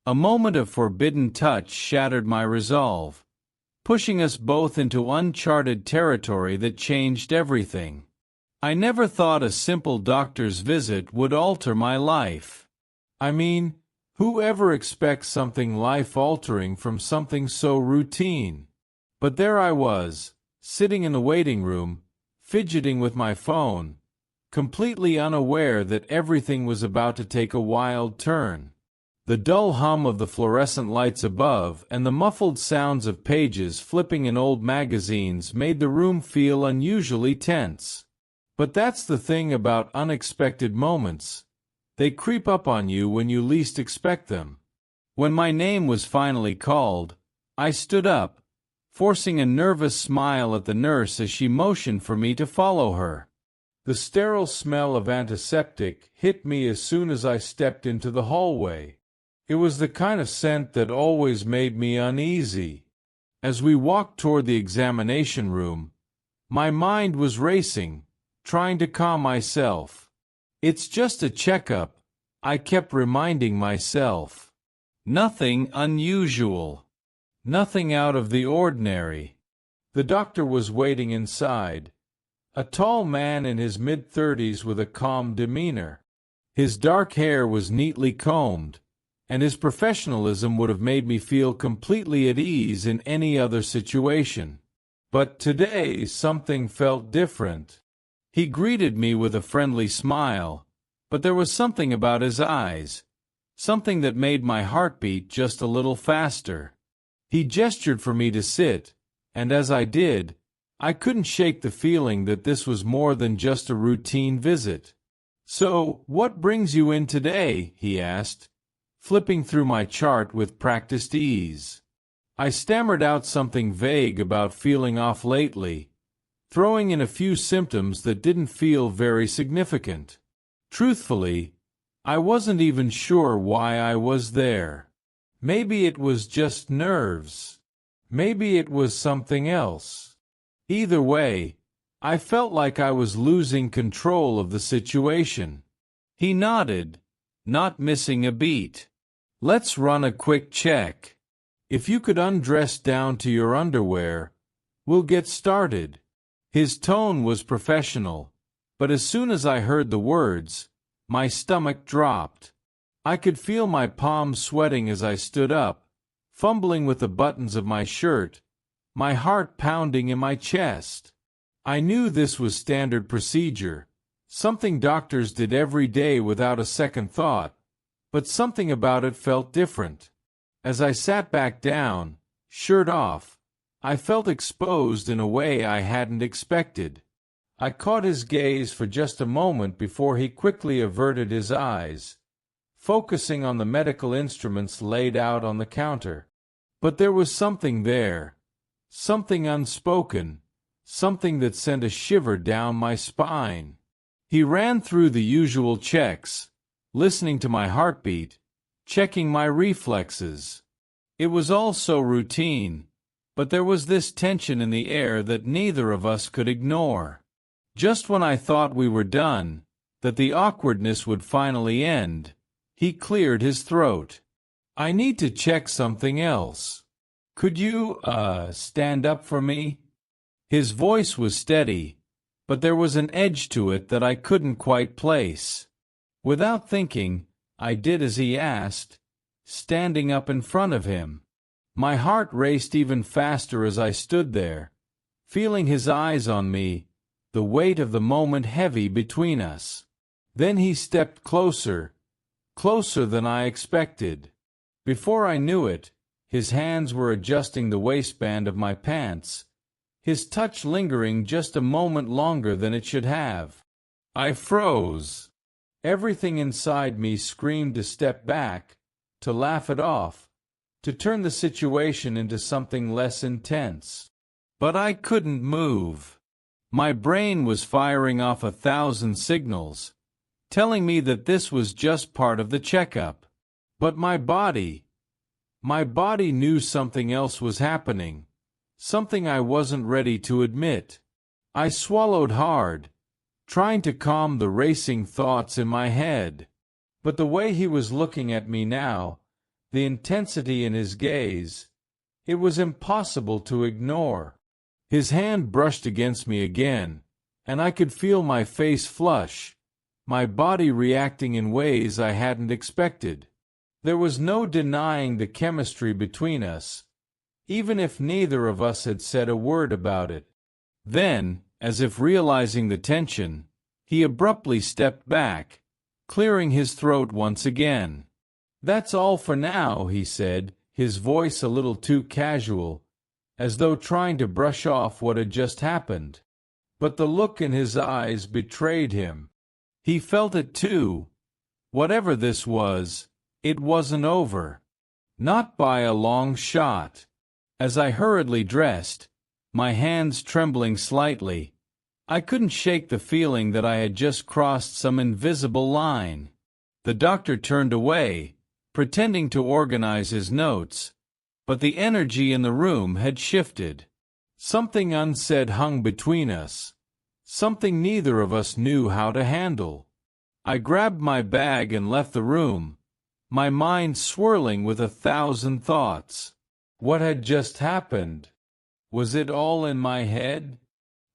A moment of forbidden touch shattered my resolve, pushing us both into uncharted territory that changed everything. I never thought a simple doctor's visit would alter my life. I mean, who ever expects something life-altering from something so routine? But there I was, sitting in the waiting room, fidgeting with my phone, completely unaware that everything was about to take a wild turn. The dull hum of the fluorescent lights above and the muffled sounds of pages flipping in old magazines made the room feel unusually tense. But that's the thing about unexpected moments. They creep up on you when you least expect them. When my name was finally called, I stood up, forcing a nervous smile at the nurse as she motioned for me to follow her. The sterile smell of antiseptic hit me as soon as I stepped into the hallway. It was the kind of scent that always made me uneasy. As we walked toward the examination room, my mind was racing, trying to calm myself. It's just a checkup, I kept reminding myself. Nothing unusual. Nothing out of the ordinary. The doctor was waiting inside. A tall man in his mid-thirties with a calm demeanor. His dark hair was neatly combed, and his professionalism would have made me feel completely at ease in any other situation. But today something felt different. He greeted me with a friendly smile, but there was something about his eyes, something that made my heart beat just a little faster. He gestured for me to sit, and as I did, I couldn't shake the feeling that this was more than just a routine visit. "So, what brings you in today?" he asked, flipping through my chart with practiced ease. I stammered out something vague about feeling off lately, throwing in a few symptoms that didn't feel very significant. Truthfully, I wasn't even sure why I was there. Maybe it was just nerves. Maybe it was something else. Either way, I felt like I was losing control of the situation. He nodded, not missing a beat. "Let's run a quick check. If you could undress down to your underwear, we'll get started." His tone was professional, but as soon as I heard the words, my stomach dropped. I could feel my palms sweating as I stood up, fumbling with the buttons of my shirt, my heart pounding in my chest. I knew this was standard procedure, something doctors did every day without a second thought, but something about it felt different. As I sat back down, shirt off, I felt exposed in a way I hadn't expected. I caught his gaze for just a moment before he quickly averted his eyes, focusing on the medical instruments laid out on the counter. But there was something there, something unspoken, something that sent a shiver down my spine. He ran through the usual checks, listening to my heartbeat, checking my reflexes. It was all so routine, but there was this tension in the air that neither of us could ignore. Just when I thought we were done, that the awkwardness would finally end, he cleared his throat. "I need to check something else. Could you, stand up for me?" His voice was steady, but there was an edge to it that I couldn't quite place. Without thinking, I did as he asked, standing up in front of him. My heart raced even faster as I stood there, feeling his eyes on me, the weight of the moment heavy between us. Then he stepped closer, closer than I expected. Before I knew it, his hands were adjusting the waistband of my pants, his touch lingering just a moment longer than it should have. I froze. Everything inside me screamed to step back, to laugh it off, to turn the situation into something less intense. But I couldn't move. My brain was firing off 1,000 signals, telling me that this was just part of the checkup. But my body knew something else was happening, something I wasn't ready to admit. I swallowed hard, trying to calm the racing thoughts in my head. But the way he was looking at me now, the intensity in his gaze. It was impossible to ignore. His hand brushed against me again, and I could feel my face flush, my body reacting in ways I hadn't expected. There was no denying the chemistry between us, even if neither of us had said a word about it. Then, as if realizing the tension, he abruptly stepped back, clearing his throat once again. "That's all for now," he said, his voice a little too casual, as though trying to brush off what had just happened. But the look in his eyes betrayed him. He felt it too. Whatever this was, it wasn't over. Not by a long shot. As I hurriedly dressed, my hands trembling slightly, I couldn't shake the feeling that I had just crossed some invisible line. The doctor turned away, pretending to organize his notes, but the energy in the room had shifted. Something unsaid hung between us, something neither of us knew how to handle. I grabbed my bag and left the room, my mind swirling with 1,000 thoughts. What had just happened? Was it all in my head?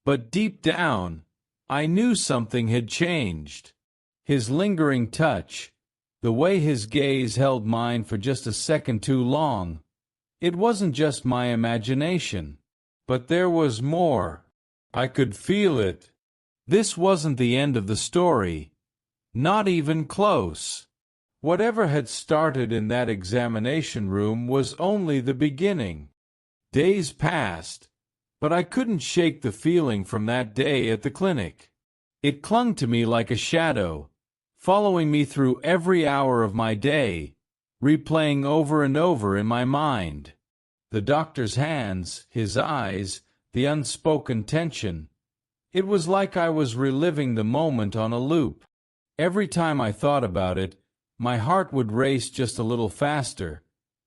But deep down, I knew something had changed. His lingering touch, the way his gaze held mine for just a second too long. It wasn't just my imagination. But there was more. I could feel it. This wasn't the end of the story. Not even close. Whatever had started in that examination room was only the beginning. Days passed, but I couldn't shake the feeling from that day at the clinic. It clung to me like a shadow, following me through every hour of my day, replaying over and over in my mind. The doctor's hands, his eyes, the unspoken tension. It was like I was reliving the moment on a loop. Every time I thought about it, my heart would race just a little faster,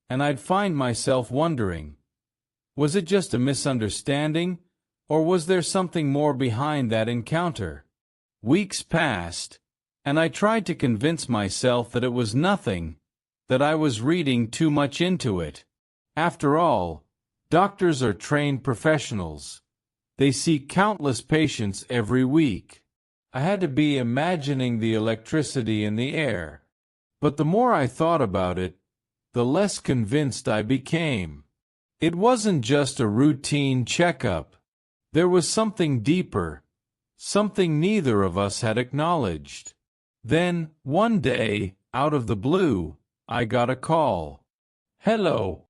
and I'd find myself wondering, was it just a misunderstanding, or was there something more behind that encounter? Weeks passed, and I tried to convince myself that it was nothing, that I was reading too much into it. After all, doctors are trained professionals. They see countless patients every week. I had to be imagining the electricity in the air. But the more I thought about it, the less convinced I became. It wasn't just a routine checkup. There was something deeper, something neither of us had acknowledged. Then, one day, out of the blue, I got a call. "Hello."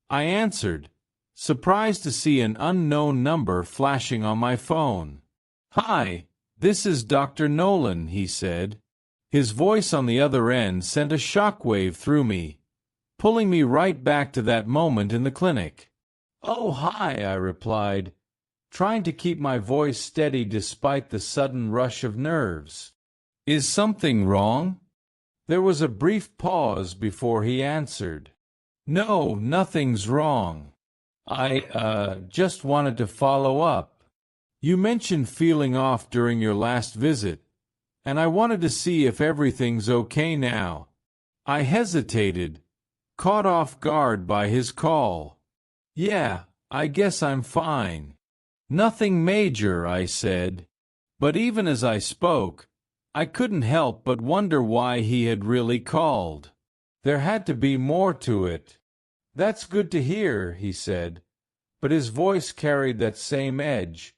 I answered, surprised to see an unknown number flashing on my phone. "Hi, this is Dr. Nolan," he said. His voice on the other end sent a shockwave through me, pulling me right back to that moment in the clinic. "Oh, hi," I replied, trying to keep my voice steady despite the sudden rush of nerves. "Is something wrong?" There was a brief pause before he answered. "No, nothing's wrong. I just wanted to follow up. You mentioned feeling off during your last visit, and I wanted to see if everything's okay now." I hesitated, caught off guard by his call. "Yeah, I guess I'm fine. Nothing major," I said. But even as I spoke, I couldn't help but wonder why he had really called. There had to be more to it. "That's good to hear," he said, but his voice carried that same edge,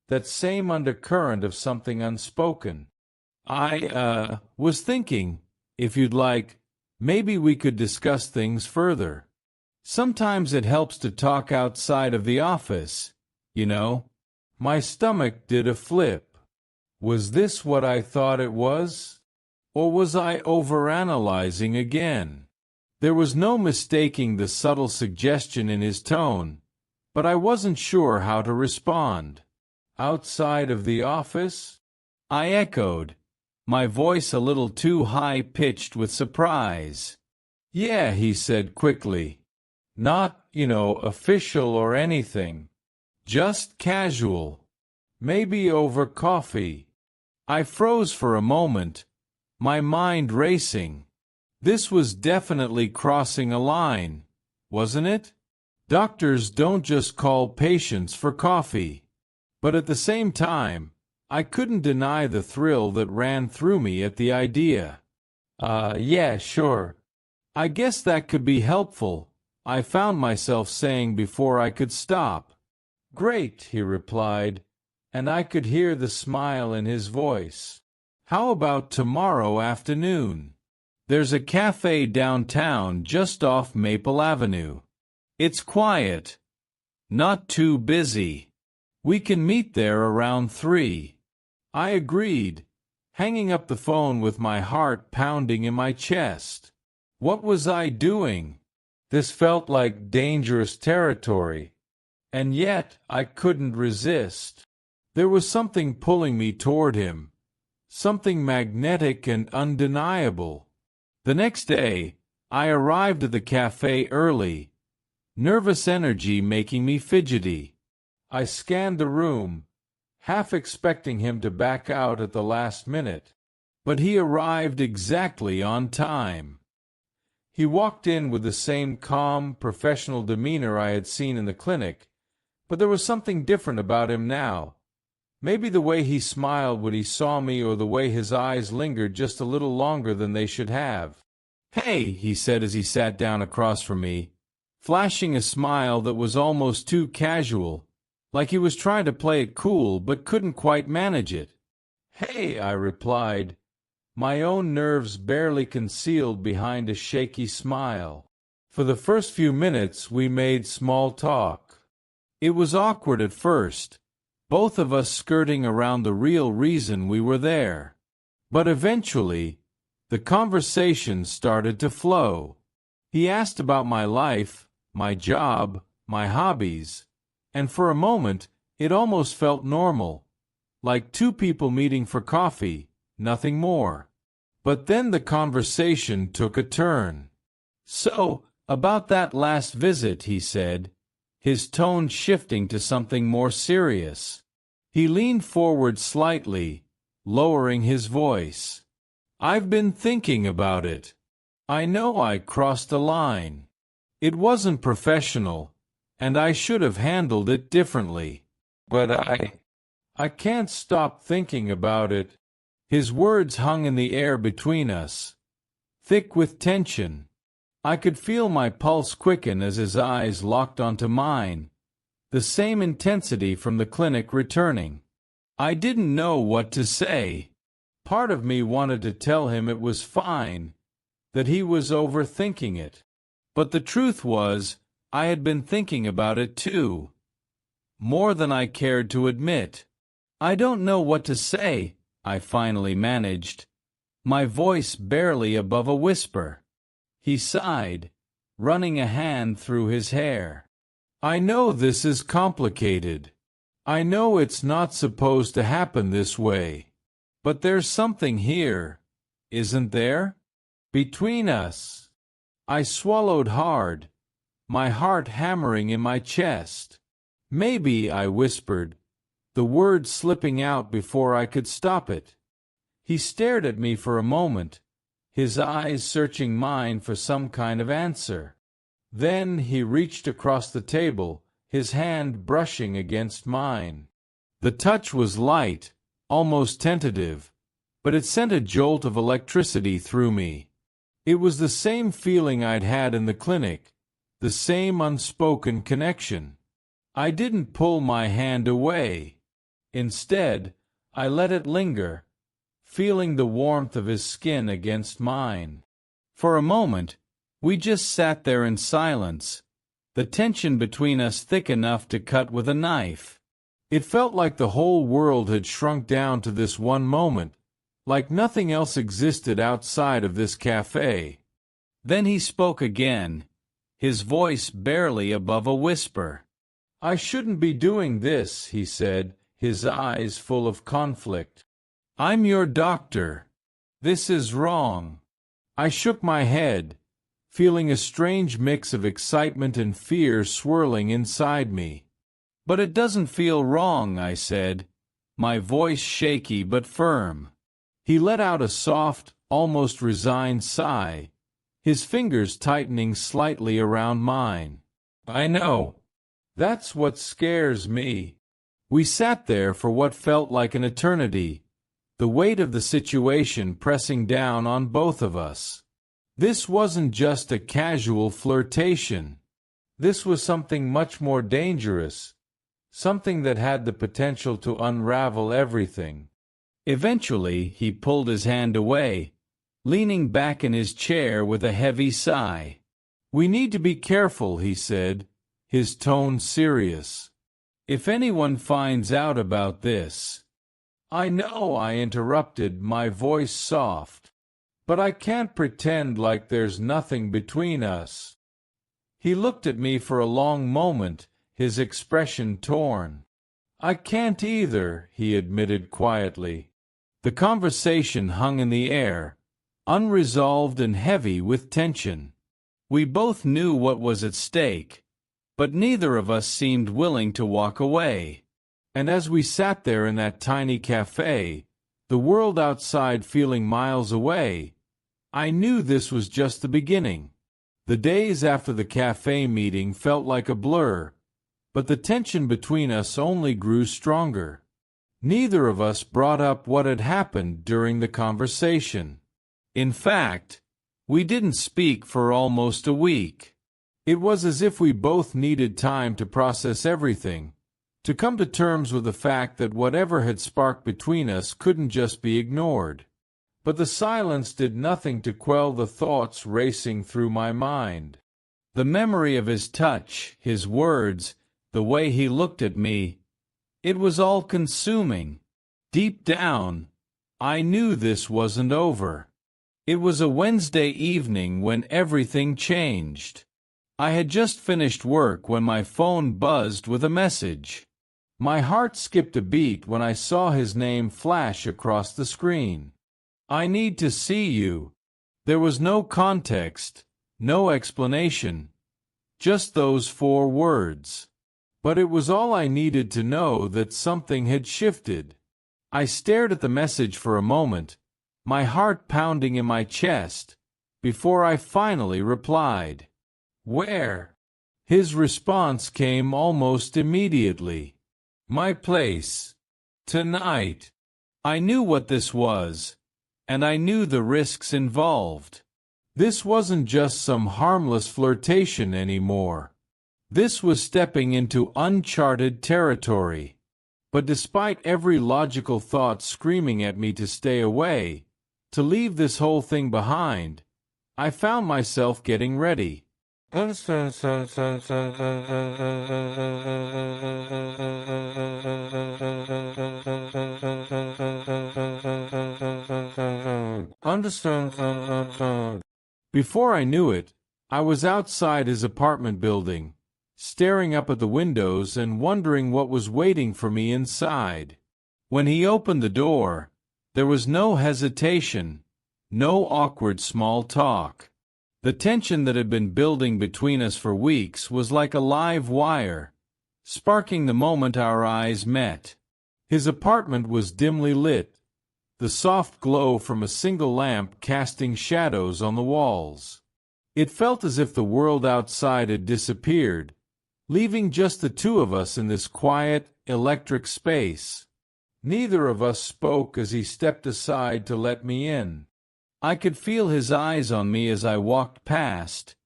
that same undercurrent of something unspoken. "I was thinking, if you'd like, maybe we could discuss things further. Sometimes it helps to talk outside of the office, you know." My stomach did a flip. Was this what I thought it was? Or was I overanalyzing again? There was no mistaking the subtle suggestion in his tone, but I wasn't sure how to respond. "Outside of the office?" I echoed, my voice a little too high-pitched with surprise. "Yeah," he said quickly. "Not, official or anything. Just casual. Maybe over coffee." I froze for a moment, my mind racing. This was definitely crossing a line, wasn't it? Doctors don't just call patients for coffee. But at the same time, I couldn't deny the thrill that ran through me at the idea. Yeah, sure. I guess that could be helpful, I found myself saying before I could stop. Great, he replied, and I could hear the smile in his voice. How about tomorrow afternoon? There's a cafe downtown just off Maple Avenue. It's quiet, not too busy. We can meet there around 3. I agreed, hanging up the phone with my heart pounding in my chest. What was I doing? This felt like dangerous territory. And yet I couldn't resist. There was something pulling me toward him, something magnetic and undeniable. The next day, I arrived at the cafe early, nervous energy making me fidgety. I scanned the room, half expecting him to back out at the last minute, but he arrived exactly on time. He walked in with the same calm, professional demeanor I had seen in the clinic, but there was something different about him now. Maybe the way he smiled when he saw me, or the way his eyes lingered just a little longer than they should have. "Hey," he said as he sat down across from me, flashing a smile that was almost too casual, like he was trying to play it cool but couldn't quite manage it. "Hey," I replied, my own nerves barely concealed behind a shaky smile. For the first few minutes we made small talk. It was awkward at first, both of us skirting around the real reason we were there. But eventually, the conversation started to flow. He asked about my life, my job, my hobbies, and for a moment it almost felt normal, like two people meeting for coffee, nothing more. But then the conversation took a turn. "So, about that last visit," he said, his tone shifting to something more serious. He leaned forward slightly, lowering his voice. "I've been thinking about it. I know I crossed a line. It wasn't professional, and I should have handled it differently. But I can't stop thinking about it." His words hung in the air between us, thick with tension. I could feel my pulse quicken as his eyes locked onto mine, the same intensity from the clinic returning. I didn't know what to say. Part of me wanted to tell him it was fine, that he was overthinking it. But the truth was, I had been thinking about it too. More than I cared to admit. "I don't know what to say," I finally managed, my voice barely above a whisper. He sighed, running a hand through his hair. "I know this is complicated. I know it's not supposed to happen this way. But there's something here, isn't there? Between us." I swallowed hard, my heart hammering in my chest. "Maybe," I whispered, the word slipping out before I could stop it. He stared at me for a moment, his eyes searching mine for some kind of answer. Then he reached across the table, his hand brushing against mine. The touch was light, almost tentative, but it sent a jolt of electricity through me. It was the same feeling I'd had in the clinic, the same unspoken connection. I didn't pull my hand away. Instead, I let it linger, feeling the warmth of his skin against mine. For a moment, we just sat there in silence, the tension between us thick enough to cut with a knife. It felt like the whole world had shrunk down to this one moment, like nothing else existed outside of this cafe. Then he spoke again, his voice barely above a whisper. "I shouldn't be doing this," he said, his eyes full of conflict. "I'm your doctor. This is wrong." I shook my head, feeling a strange mix of excitement and fear swirling inside me. "But it doesn't feel wrong," I said, my voice shaky but firm. He let out a soft, almost resigned sigh, his fingers tightening slightly around mine. I know. That's what scares me. We sat there for what felt like an eternity, the weight of the situation pressing down on both of us. This wasn't just a casual flirtation. This was something much more dangerous, something that had the potential to unravel everything. Eventually, he pulled his hand away, leaning back in his chair with a heavy sigh. "We need to be careful," he said, his tone serious. "If anyone finds out about this—" "I know," I interrupted, my voice soft. "But I can't pretend like there's nothing between us." He looked at me for a long moment, his expression torn. "I can't either," he admitted quietly. The conversation hung in the air, unresolved and heavy with tension. We both knew what was at stake, but neither of us seemed willing to walk away. And as we sat there in that tiny cafe, the world outside feeling miles away, I knew this was just the beginning. The days after the cafe meeting felt like a blur, but the tension between us only grew stronger. Neither of us brought up what had happened during the conversation. In fact, we didn't speak for almost a week. It was as if we both needed time to process everything, to come to terms with the fact that whatever had sparked between us couldn't just be ignored. But the silence did nothing to quell the thoughts racing through my mind. The memory of his touch, his words, the way he looked at me, it was all consuming. Deep down, I knew this wasn't over. It was a Wednesday evening when everything changed. I had just finished work when my phone buzzed with a message. My heart skipped a beat when I saw his name flash across the screen. "I need to see you." There was no context, no explanation, just those 4 words. But it was all I needed to know that something had shifted. I stared at the message for a moment, my heart pounding in my chest, before I finally replied. "Where?" His response came almost immediately. "My place. Tonight." I knew what this was, and I knew the risks involved. This wasn't just some harmless flirtation anymore. This was stepping into uncharted territory. But despite every logical thought screaming at me to stay away, to leave this whole thing behind, I found myself getting ready. Before I knew it, I was outside his apartment building, staring up at the windows and wondering what was waiting for me inside. When he opened the door, there was no hesitation, no awkward small talk. The tension that had been building between us for weeks was like a live wire, sparking the moment our eyes met. His apartment was dimly lit, the soft glow from a single lamp casting shadows on the walls. It felt as if the world outside had disappeared, leaving just the two of us in this quiet, electric space. Neither of us spoke as he stepped aside to let me in. I could feel his eyes on me as I walked past,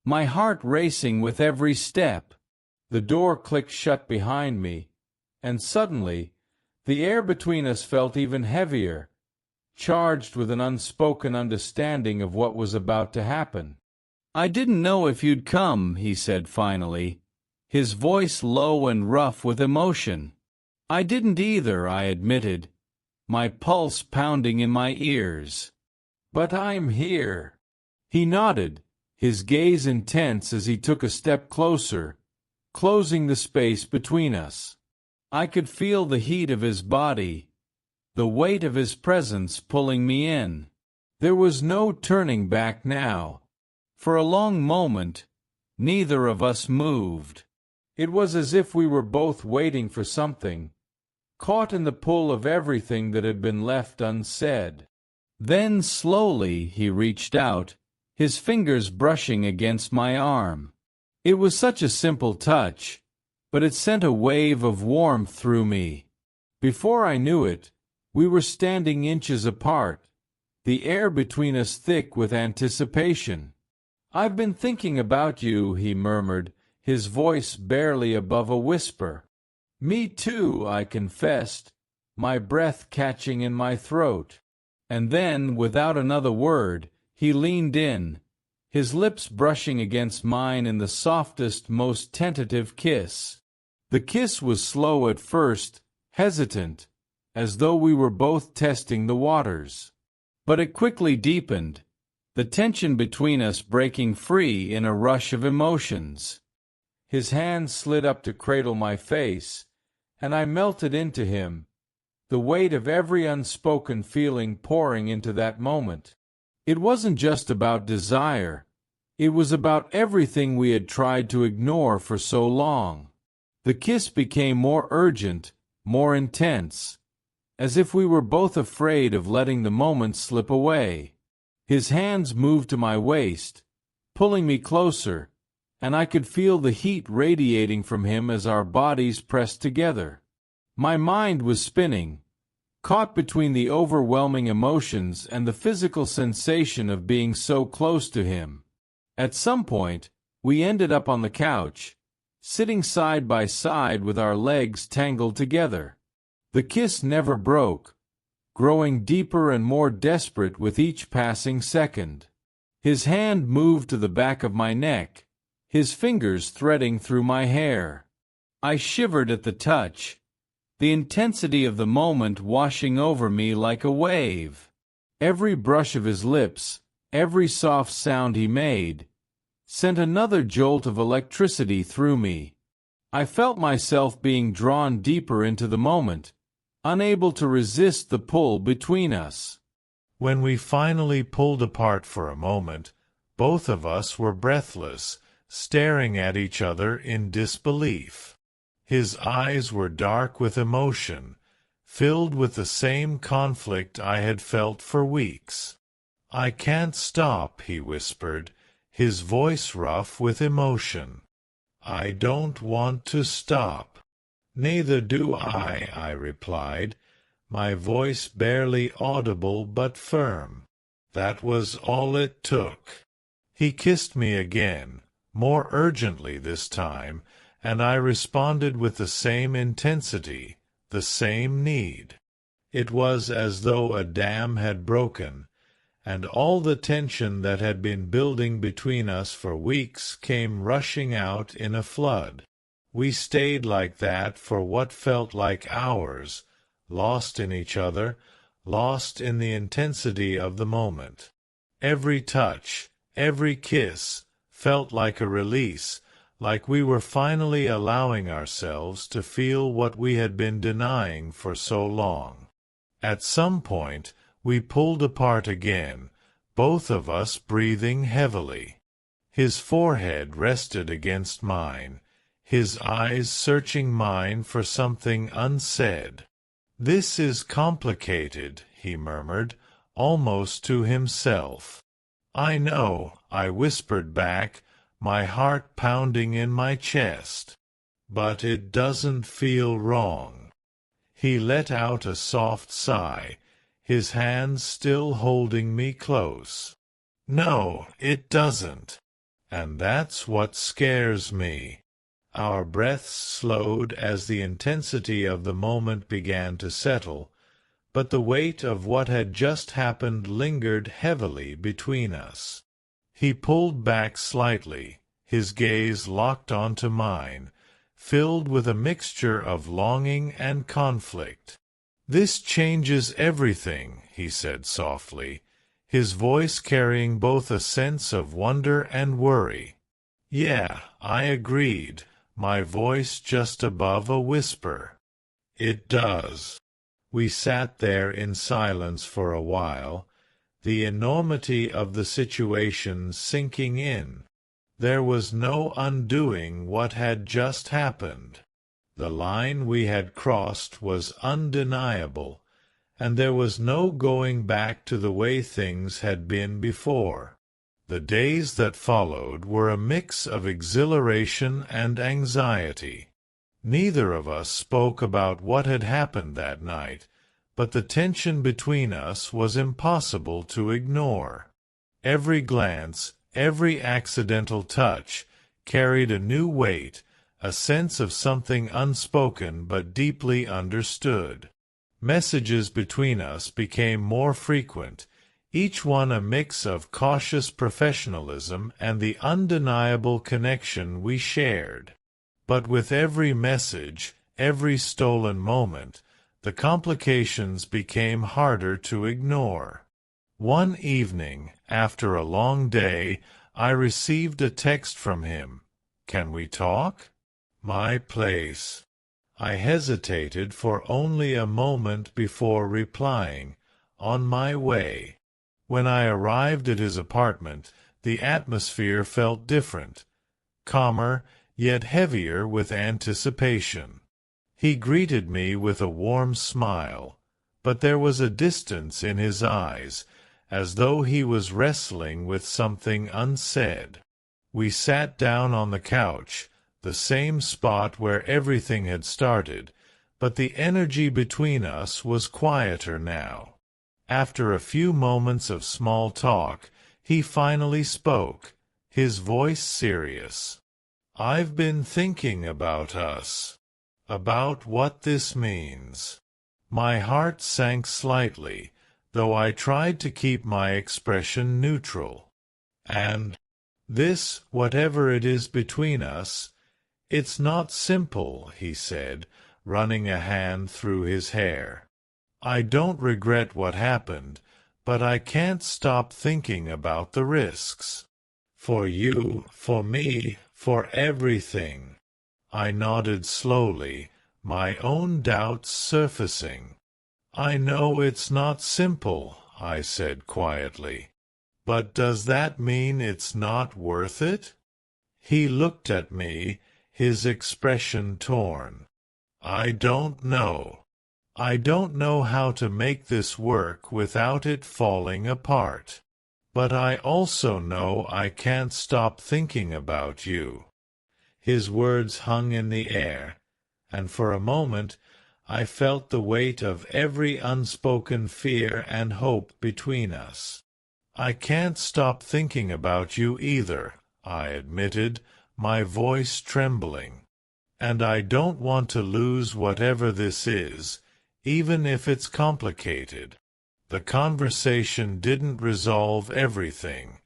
my heart racing with every step. The door clicked shut behind me, and suddenly, the air between us felt even heavier, charged with an unspoken understanding of what was about to happen. "I didn't know if you'd come," he said finally, his voice low and rough with emotion. "I didn't either," I admitted, my pulse pounding in my ears. "But I'm here." He nodded, his gaze intense as he took a step closer, closing the space between us. I could feel the heat of his body, the weight of his presence pulling me in. There was no turning back now. For a long moment, neither of us moved. It was as if we were both waiting for something, caught in the pull of everything that had been left unsaid. Then slowly he reached out, his fingers brushing against my arm. It was such a simple touch, but it sent a wave of warmth through me. Before I knew it, we were standing inches apart, the air between us thick with anticipation. "I've been thinking about you," he murmured, his voice barely above a whisper. "Me too," I confessed, my breath catching in my throat. And then, without another word, he leaned in, his lips brushing against mine in the softest, most tentative kiss. The kiss was slow at first, hesitant, as though we were both testing the waters. But it quickly deepened, the tension between us breaking free in a rush of emotions. His hand slid up to cradle my face, and I melted into him, the weight of every unspoken feeling pouring into that moment. It wasn't just about desire. It was about everything we had tried to ignore for so long. The kiss became more urgent, more intense, as if we were both afraid of letting the moment slip away. His hands moved to my waist, pulling me closer, and I could feel the heat radiating from him as our bodies pressed together. My mind was spinning, caught between the overwhelming emotions and the physical sensation of being so close to him. At some point, we ended up on the couch, sitting side by side with our legs tangled together. The kiss never broke, growing deeper and more desperate with each passing second. His hand moved to the back of my neck, his fingers threading through my hair. I shivered at the touch, the intensity of the moment washing over me like a wave. Every brush of his lips, every soft sound he made, sent another jolt of electricity through me. I felt myself being drawn deeper into the moment, unable to resist the pull between us. When we finally pulled apart for a moment, both of us were breathless, staring at each other in disbelief. His eyes were dark with emotion, filled with the same conflict I had felt for weeks. "I can't stop," he whispered, his voice rough with emotion. "I don't want to stop." "Neither do I replied, my voice barely audible but firm. That was all it took. He kissed me again, more urgently this time, and I responded with the same intensity, the same need. It was as though a dam had broken, and all the tension that had been building between us for weeks came rushing out in a flood. We stayed like that for what felt like hours, lost in each other, lost in the intensity of the moment. Every touch, every kiss, felt like a release, like we were finally allowing ourselves to feel what we had been denying for so long. At some point, we pulled apart again, both of us breathing heavily. His forehead rested against mine, his eyes searching mine for something unsaid. "This is complicated," he murmured, almost to himself. "I know," I whispered back, my heart pounding in my chest. "But it doesn't feel wrong." He let out a soft sigh, his hands still holding me close. "No, it doesn't. And that's what scares me." Our breaths slowed as the intensity of the moment began to settle, but the weight of what had just happened lingered heavily between us. He pulled back slightly, his gaze locked onto mine, filled with a mixture of longing and conflict. "This changes everything," he said softly, his voice carrying both a sense of wonder and worry. "Yeah," I agreed, my voice just above a whisper. "It does." We sat there in silence for a while, the enormity of the situation sinking in. There was no undoing what had just happened. The line we had crossed was undeniable, and there was no going back to the way things had been before. The days that followed were a mix of exhilaration and anxiety. Neither of us spoke about what had happened that night, but the tension between us was impossible to ignore. Every glance, every accidental touch, carried a new weight, a sense of something unspoken but deeply understood. Messages between us became more frequent, each one a mix of cautious professionalism and the undeniable connection we shared. But with every message, every stolen moment, the complications became harder to ignore. One evening, after a long day, I received a text from him. "Can we talk?" "My place." I hesitated for only a moment before replying, "On my way." When I arrived at his apartment, the atmosphere felt different, calmer, yet heavier with anticipation. He greeted me with a warm smile, but there was a distance in his eyes, as though he was wrestling with something unsaid. We sat down on the couch, the same spot where everything had started, but the energy between us was quieter now. After a few moments of small talk, he finally spoke, his voice serious. "I've been thinking about us, about what this means." My heart sank slightly, though I tried to keep my expression neutral. "And this, whatever it is between us, it's not simple," he said, running a hand through his hair. "I don't regret what happened, but I can't stop thinking about the risks. For you, for me, for everything." I nodded slowly, my own doubts surfacing. "I know it's not simple," I said quietly. "But does that mean it's not worth it?" He looked at me, his expression torn. "I don't know. I don't know how to make this work without it falling apart. But I also know I can't stop thinking about you." His words hung in the air, and for a moment I felt the weight of every unspoken fear and hope between us. "I can't stop thinking about you either," I admitted, my voice trembling. "And I don't want to lose whatever this is, even if it's complicated." The conversation didn't resolve everything.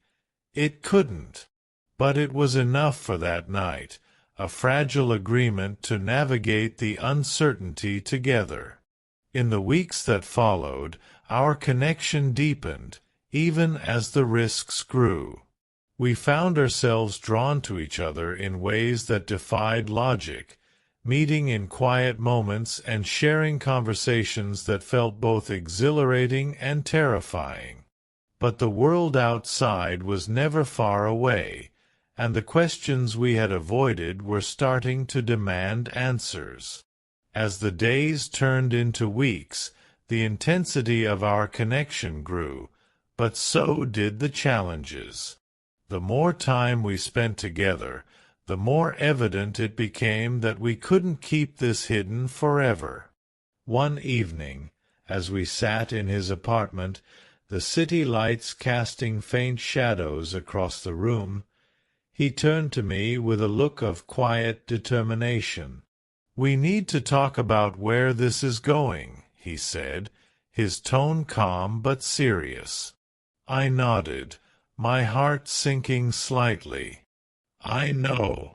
It couldn't. But it was enough for that night, a fragile agreement to navigate the uncertainty together. In the weeks that followed, our connection deepened, even as the risks grew. We found ourselves drawn to each other in ways that defied logic, meeting in quiet moments and sharing conversations that felt both exhilarating and terrifying. But the world outside was never far away, and the questions we had avoided were starting to demand answers. As the days turned into weeks, the intensity of our connection grew, but so did the challenges. The more time we spent together, the more evident it became that we couldn't keep this hidden forever. One evening, as we sat in his apartment, the city lights casting faint shadows across the room, he turned to me with a look of quiet determination. "We need to talk about where this is going," he said, his tone calm but serious. I nodded, my heart sinking slightly. "I know."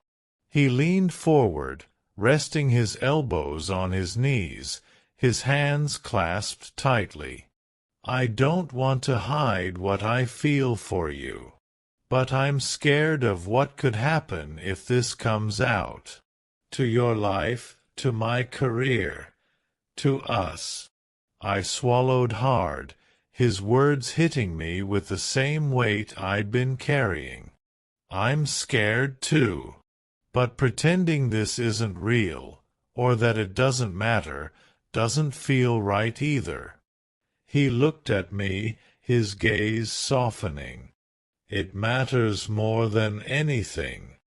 He leaned forward, resting his elbows on his knees, his hands clasped tightly. "I don't want to hide what I feel for you. But I'm scared of what could happen if this comes out. To your life, to my career, to us." I swallowed hard, his words hitting me with the same weight I'd been carrying. "I'm scared too. But pretending this isn't real, or that it doesn't matter, doesn't feel right either." He looked at me, his gaze softening. It matters more than anything.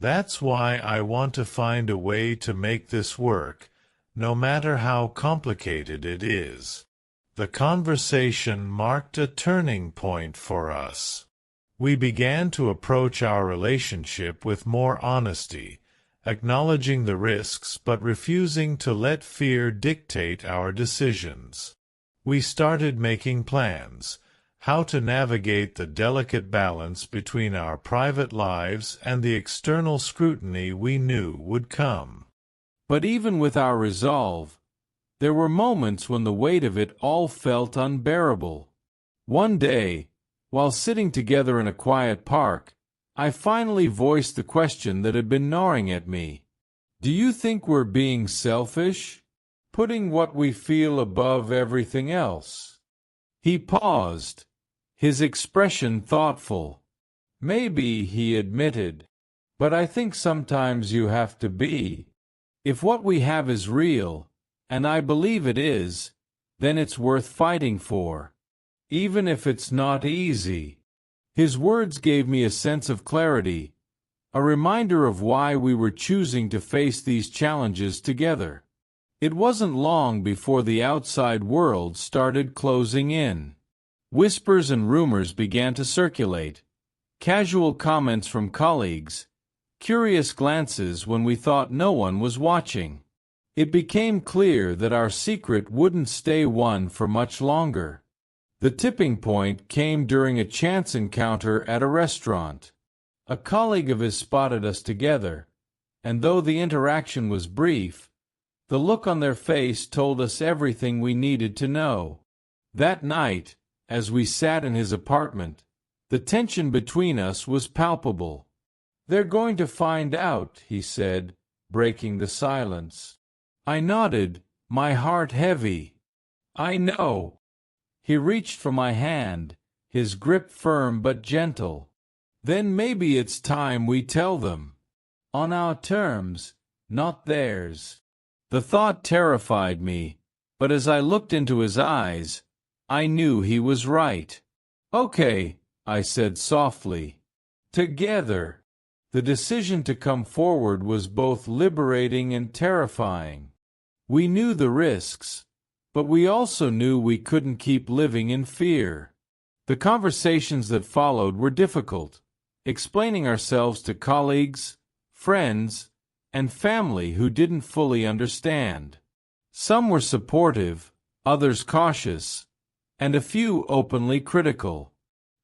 That's why I want to find a way to make this work, no matter how complicated it is. The conversation marked a turning point for us. We began to approach our relationship with more honesty, acknowledging the risks but refusing to let fear dictate our decisions. We started making plans, how to navigate the delicate balance between our private lives and the external scrutiny we knew would come. But even with our resolve, there were moments when the weight of it all felt unbearable. One day, while sitting together in a quiet park, I finally voiced the question that had been gnawing at me. Do you think we're being selfish? Putting what we feel above everything else? He paused, his expression thoughtful. Maybe, he admitted, but I think sometimes you have to be. If what we have is real, and I believe it is, then it's worth fighting for, even if it's not easy. His words gave me a sense of clarity, a reminder of why we were choosing to face these challenges together. It wasn't long before the outside world started closing in. Whispers and rumors began to circulate, casual comments from colleagues, curious glances when we thought no one was watching. It became clear that our secret wouldn't stay one for much longer. The tipping point came during a chance encounter at a restaurant. A colleague of his spotted us together, and though the interaction was brief, the look on their face told us everything we needed to know. That night, as we sat in his apartment, the tension between us was palpable. "They're going to find out," he said, breaking the silence. I nodded, my heart heavy. "I know." He reached for my hand, his grip firm but gentle. "Then maybe it's time we tell them. On our terms, not theirs." The thought terrified me, but as I looked into his eyes, I knew he was right. "Okay," I said softly. "Together." The decision to come forward was both liberating and terrifying. We knew the risks, but we also knew we couldn't keep living in fear. The conversations that followed were difficult, explaining ourselves to colleagues, friends, and family who didn't fully understand. Some were supportive, others cautious, and a few openly critical.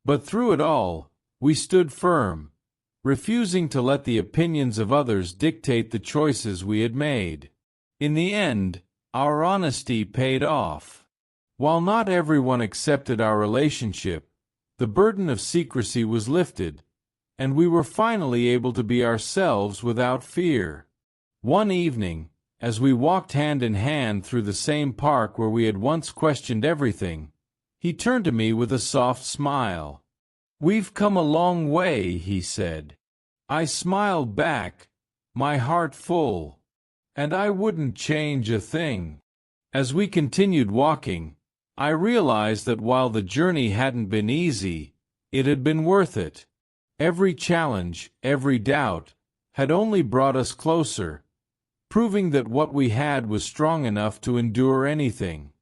But through it all, we stood firm, refusing to let the opinions of others dictate the choices we had made. In the end, our honesty paid off. While not everyone accepted our relationship, the burden of secrecy was lifted, and we were finally able to be ourselves without fear. One evening, as we walked hand in hand through the same park where we had once questioned everything, he turned to me with a soft smile. "We've come a long way," he said. I smiled back, my heart full. "And I wouldn't change a thing." As we continued walking, I realized that while the journey hadn't been easy, it had been worth it. Every challenge, every doubt, had only brought us closer, proving that what we had was strong enough to endure anything.